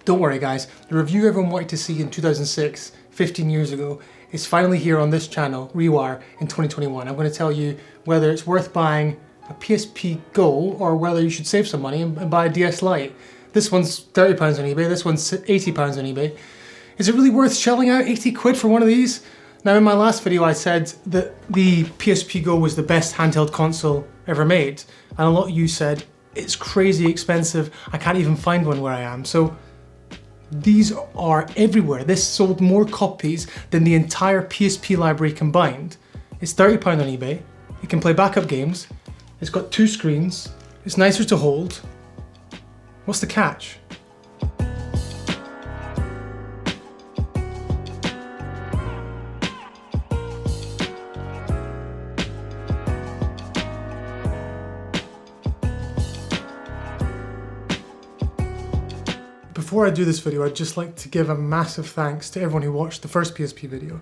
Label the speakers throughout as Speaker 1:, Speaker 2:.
Speaker 1: Don't worry guys, the review everyone wanted to see in 2006, 15 years ago, is finally here on this channel, Rewire, in 2021. I'm going to tell you whether it's worth buying a PSP GO or whether you should save some money and buy a DS LITE. This one's £30 on eBay, this one's £80 on eBay. Is it really worth shelling out 80 quid for one of these? Now in my last video I said that the PSP GO was the best handheld console ever made, and a lot of you said it's crazy expensive, I can't even find one where I am. So these are everywhere. This sold more copies than the entire PSP library combined. It's £30 on eBay, it can play backup games, it's got 2 screens, it's nicer to hold. What's the catch? Before I do this video, I'd just like to give a massive thanks to everyone who watched the first PSP video.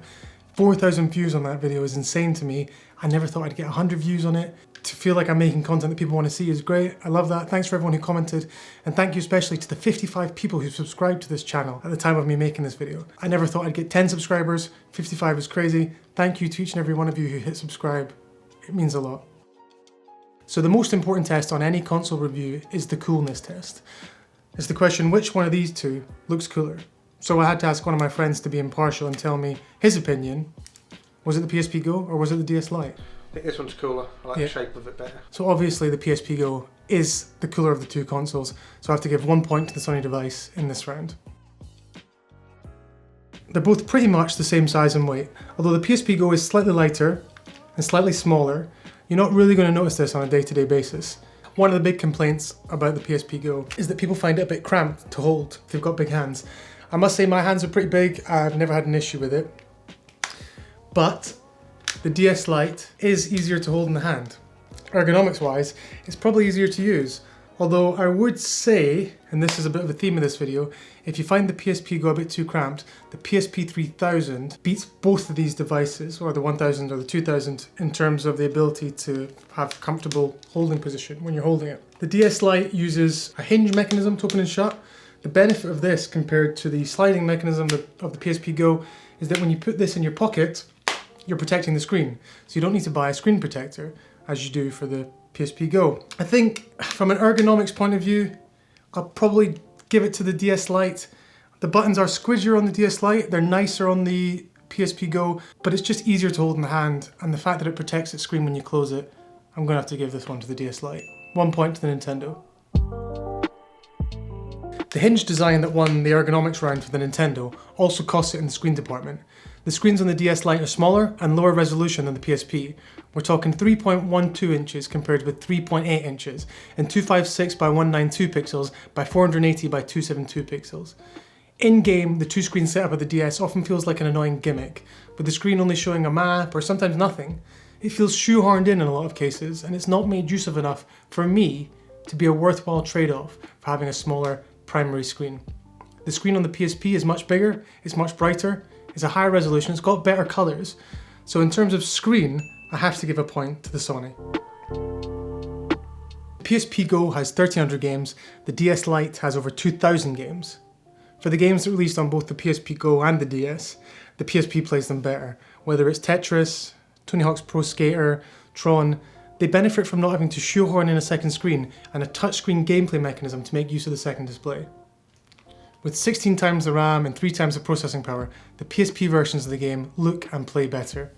Speaker 1: 4,000 views on that video is insane to me. I never thought I'd get 100 views on it. To feel like I'm making content that people want to see is great. I love that. Thanks for everyone who commented. And thank you especially to the 55 people who subscribed to this channel at the time of me making this video. I never thought I'd get 10 subscribers. 55 is crazy. Thank you to each and every one of you who hit subscribe. It means a lot. So the most important test on any console review is the coolness test. It's the question, which one of these two looks cooler? So I had to ask one of my friends to be impartial and tell me his opinion. Was it the PSP GO or was it the DS LITE?
Speaker 2: I think this one's cooler. I like the shape of it better.
Speaker 1: So obviously the PSP GO is the cooler of the two consoles, so I have to give 1 point to the Sony device in this round. They're both pretty much the same size and weight. Although the PSP GO is slightly lighter and slightly smaller, you're not really going to notice this on a day-to-day basis. One of the big complaints about the PSP GO is that people find it a bit cramped to hold if they've got big hands. I must say my hands are pretty big, I've never had an issue with it. But the DS LITE is easier to hold in the hand. Ergonomics wise, it's probably easier to use. Although I would say, and this is a bit of a theme of this video, if you find the PSP GO a bit too cramped, the PSP 3000 beats both of these devices, or the 1000 or the 2000, in terms of the ability to have comfortable holding position when you're holding it. The DS LITE uses a hinge mechanism to open and shut. The benefit of this compared to the sliding mechanism of the PSP GO is that when you put this in your pocket, you're protecting the screen. So you don't need to buy a screen protector as you do for the PSP GO. I think from an ergonomics point of view, I'll probably give it to the DS LITE. The buttons are squidgier on the DS LITE, they're nicer on the PSP GO, but it's just easier to hold in the hand, and the fact that it protects the screen when you close it, I'm gonna have to give this one to the DS LITE. 1 point to the Nintendo. The hinge design that won the ergonomics round for the Nintendo also costs it in the screen department. The screens on the DS LITE are smaller and lower resolution than the PSP. We're talking 3.12 inches compared with 3.8 inches, and 256 by 192 pixels by 480 by 272 pixels. In-game, the two-screen setup of the DS often feels like an annoying gimmick, with the screen only showing a map or sometimes nothing. It feels shoehorned in a lot of cases, and it's not made use of enough for me to be a worthwhile trade-off for having a smaller primary screen. The screen on the PSP is much bigger, it's much brighter, it's a higher resolution, it's got better colours. So in terms of screen, I have to give a point to the Sony. The PSP GO has 1300 games, the DS LITE has over 2000 games. For the games that released on both the PSP GO and the DS, the PSP plays them better. Whether it's Tetris, Tony Hawk's Pro Skater, Tron, they benefit from not having to shoehorn in a second screen and a touchscreen gameplay mechanism to make use of the second display. With 16 times the RAM and 3 times the processing power, the PSP versions of the game look and play better.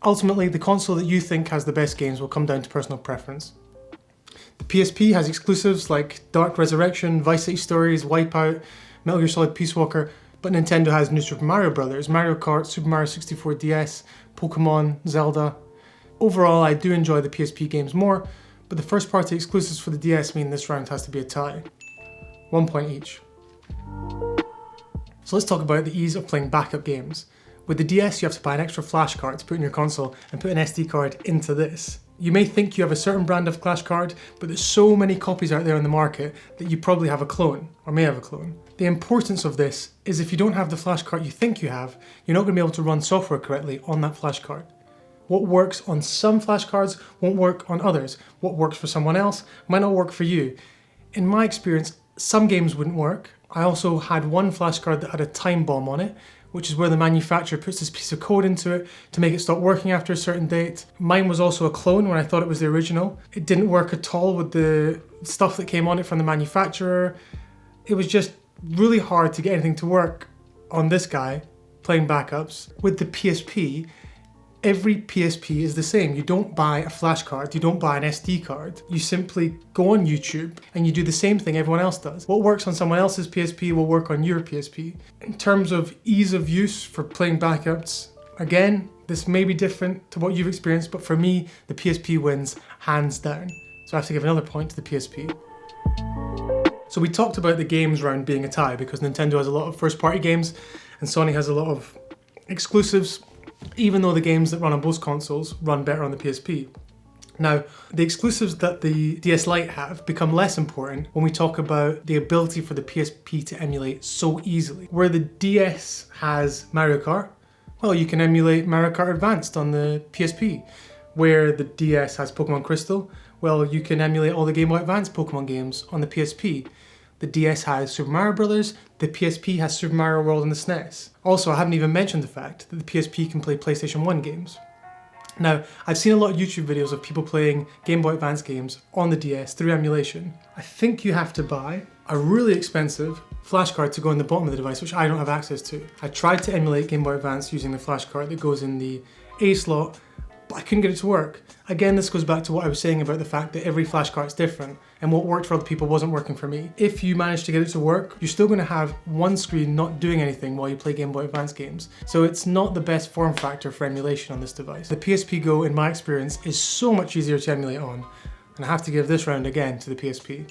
Speaker 1: Ultimately, the console that you think has the best games will come down to personal preference. The PSP has exclusives like Dark Resurrection, Vice City Stories, Wipeout, Metal Gear Solid Peace Walker, but Nintendo has New Super Mario Bros., Mario Kart, Super Mario 64 DS, Pokemon, Zelda. Overall, I do enjoy the PSP games more, but the first party exclusives for the DS mean this round has to be a tie. 1 point each. So let's talk about the ease of playing backup games. With the DS, you have to buy an extra flash card to put in your console and put an SD card into this. You may think you have a certain brand of flash card, but there's so many copies out there in the market that you probably have a clone, or may have a clone. The importance of this is if you don't have the flash card you think you have, you're not going to be able to run software correctly on that flash card. What works on some flash cards won't work on others. What works for someone else might not work for you. In my experience, some games wouldn't work, I also had one flash card that had a time bomb on it, which is where the manufacturer puts this piece of code into it to make it stop working after a certain date. Mine was also a clone when I thought it was the original. It didn't work at all with the stuff that came on it from the manufacturer. It was just really hard to get anything to work on this guy playing backups. With the PSP, every PSP is the same. You don't buy a flash card, you don't buy an SD card. You simply go on YouTube and you do the same thing everyone else does. What works on someone else's PSP will work on your PSP. In terms of ease of use for playing backups, again, this may be different to what you've experienced, but for me, the PSP wins hands down. So I have to give another point to the PSP. So we talked about the games round being a tie because Nintendo has a lot of first-party games and Sony has a lot of exclusives, even though the games that run on both consoles run better on the PSP. Now, the exclusives that the DS Lite have become less important when we talk about the ability for the PSP to emulate so easily. Where the DS has Mario Kart, well, you can emulate Mario Kart Advanced on the PSP. Where the DS has Pokemon Crystal, well, you can emulate all the Game Boy Advance Pokemon games on the PSP. The DS has Super Mario Brothers, the PSP has Super Mario World and the SNES. Also, I haven't even mentioned the fact that the PSP can play PlayStation 1 games. Now, I've seen a lot of YouTube videos of people playing Game Boy Advance games on the DS through emulation. I think you have to buy a really expensive flash card to go in the bottom of the device, which I don't have access to. I tried to emulate Game Boy Advance using the flash card that goes in the A slot, but I couldn't get it to work. Again, this goes back to what I was saying about the fact that every flash card is different, and what worked for other people wasn't working for me. If you manage to get it to work, you're still going to have one screen not doing anything while you play Game Boy Advance games. So it's not the best form factor for emulation on this device. The PSP GO, in my experience, is so much easier to emulate on, and I have to give this round again to the PSP.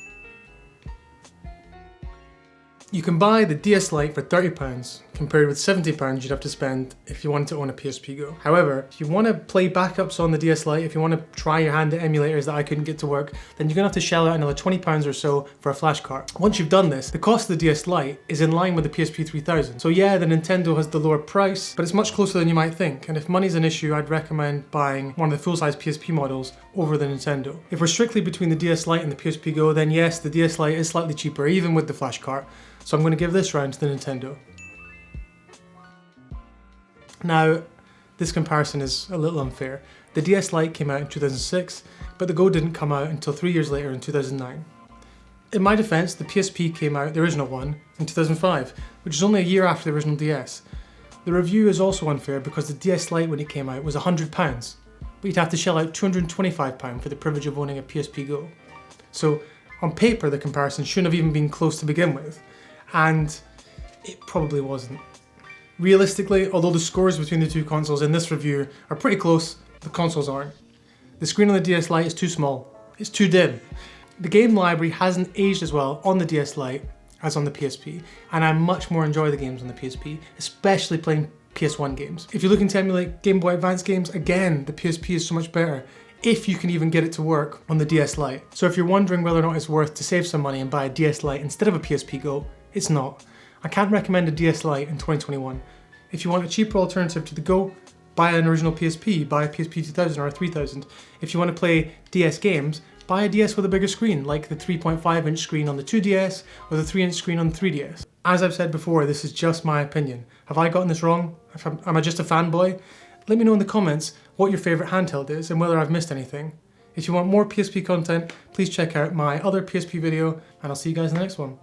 Speaker 1: You can buy the DS Lite for £30, compared with £70 you'd have to spend if you wanted to own a PSP GO. However, if you want to play backups on the DS Lite, if you want to try your hand at emulators that I couldn't get to work, then you're going to have to shell out another £20 or so for a flash card. Once you've done this, the cost of the DS Lite is in line with the PSP 3000. So yeah, the Nintendo has the lower price, but it's much closer than you might think. And if money's an issue, I'd recommend buying one of the full-size PSP models over the Nintendo. If we're strictly between the DS Lite and the PSP GO, then yes, the DS Lite is slightly cheaper, even with the flash card. So I'm going to give this round to the Nintendo. Now, this comparison is a little unfair. The DS Lite came out in 2006, but the GO didn't come out until 3 years later in 2009. In my defense, the PSP came out, the original one, in 2005, which is only a year after the original DS. The review is also unfair because the DS Lite when it came out was £100, but you'd have to shell out £225 for the privilege of owning a PSP GO. So, on paper, the comparison shouldn't have even been close to begin with. And it probably wasn't. Realistically, although the scores between the two consoles in this review are pretty close, the consoles aren't. The screen on the DS Lite is too small. It's too dim. The game library hasn't aged as well on the DS Lite as on the PSP, and I much more enjoy the games on the PSP, especially playing PS1 games. If you're looking to emulate Game Boy Advance games, again, the PSP is so much better, if you can even get it to work on the DS Lite. So if you're wondering whether or not it's worth to save some money and buy a DS Lite instead of a PSP GO, it's not. I can't recommend a DS Lite in 2021. If you want a cheaper alternative to the GO, buy an original PSP, buy a PSP 2000 or a 3000. If you want to play DS games, buy a DS with a bigger screen, like the 3.5-inch screen on the 2DS or the 3-inch screen on the 3DS. As I've said before, this is just my opinion. Have I gotten this wrong? Am I just a fanboy? Let me know in the comments what your favourite handheld is and whether I've missed anything. If you want more PSP content, please check out my other PSP video, and I'll see you guys in the next one.